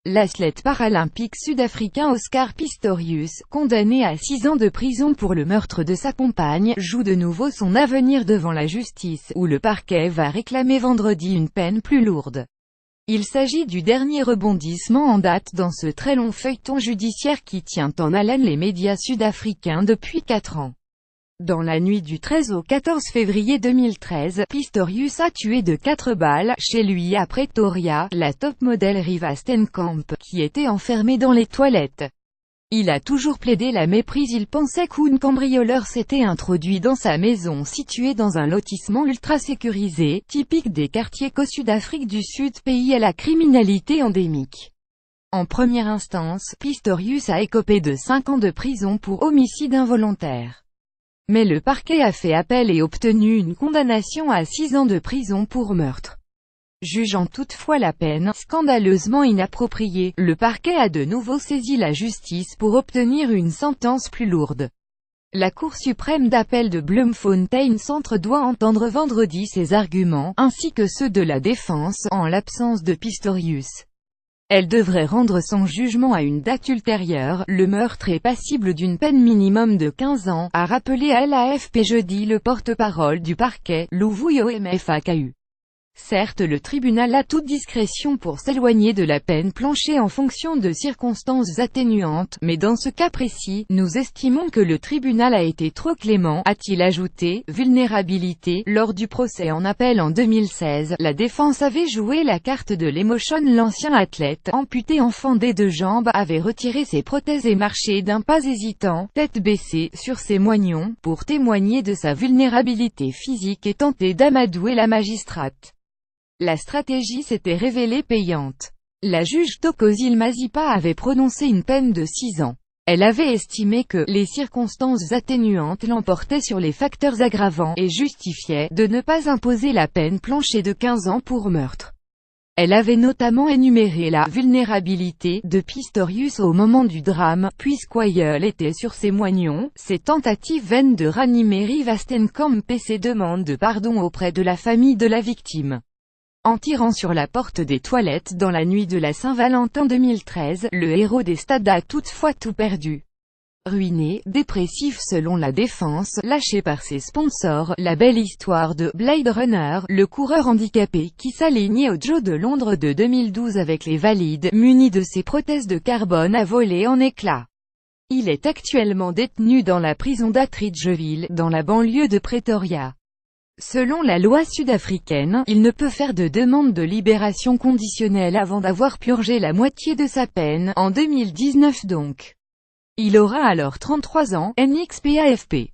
L'athlète paralympique sud-africain Oscar Pistorius, condamné à 6 ans de prison pour le meurtre de sa compagne, joue de nouveau son avenir devant la justice, où le parquet va réclamer vendredi une peine plus lourde. Il s'agit du dernier rebondissement en date dans ce très long feuilleton judiciaire qui tient en haleine les médias sud-africains depuis 4 ans. Dans la nuit du 13 au 14 février 2013, Pistorius a tué de 4 balles, chez lui à Pretoria, la top modèle Riva Steenkamp, qui était enfermée dans les toilettes. Il a toujours plaidé la méprise. Il pensait qu'un cambrioleur s'était introduit dans sa maison située dans un lotissement ultra sécurisé, typique des quartiers Sud-Afrique du Sud, pays à la criminalité endémique. En première instance, Pistorius a écopé de 5 ans de prison pour homicide involontaire. Mais le parquet a fait appel et obtenu une condamnation à 6 ans de prison pour meurtre. Jugeant toutefois la peine scandaleusement inappropriée, le parquet a de nouveau saisi la justice pour obtenir une sentence plus lourde. La Cour suprême d'appel de Bloemfontein Centre doit entendre vendredi ses arguments, ainsi que ceux de la défense, en l'absence de Pistorius. Elle devrait rendre son jugement à une date ultérieure. Le meurtre est passible d'une peine minimum de 15 ans, a rappelé à l'AFP jeudi le porte-parole du parquet, Luvuyo Mfakahu. Certes, le tribunal a toute discrétion pour s'éloigner de la peine planchée en fonction de circonstances atténuantes, mais dans ce cas précis, nous estimons que le tribunal a été trop clément, a-t-il ajouté. Vulnérabilité. Lors du procès en appel en 2016, la défense avait joué la carte de l'émotion. L'ancien athlète, amputé enfant des 2 jambes, avait retiré ses prothèses et marché d'un pas hésitant, tête baissée, sur ses moignons, pour témoigner de sa vulnérabilité physique et tenter d'amadouer la magistrate. La stratégie s'était révélée payante. La juge Thokozile Masipa avait prononcé une peine de 6 ans. Elle avait estimé que les circonstances atténuantes l'emportaient sur les facteurs aggravants et justifiaient de ne pas imposer la peine planchée de 15 ans pour meurtre. Elle avait notamment énuméré la vulnérabilité de Pistorius au moment du drame, puisqu'Oyel était sur ses moignons, ses tentatives vaines de ranimer Riva Steenkamp et ses demandes de pardon auprès de la famille de la victime. En tirant sur la porte des toilettes dans la nuit de la Saint-Valentin 2013, le héros des stades a toutefois tout perdu. Ruiné, dépressif selon la défense, lâché par ses sponsors, la belle histoire de Blade Runner, le coureur handicapé qui s'alignait au Joe de Londres de 2012 avec les valides, muni de ses prothèses de carbone, a volé en éclats. Il est actuellement détenu dans la prison d'Atteridgeville, dans la banlieue de Pretoria. Selon la loi sud-africaine, il ne peut faire de demande de libération conditionnelle avant d'avoir purgé la moitié de sa peine, en 2019 donc. Il aura alors 33 ans, NXP AFP.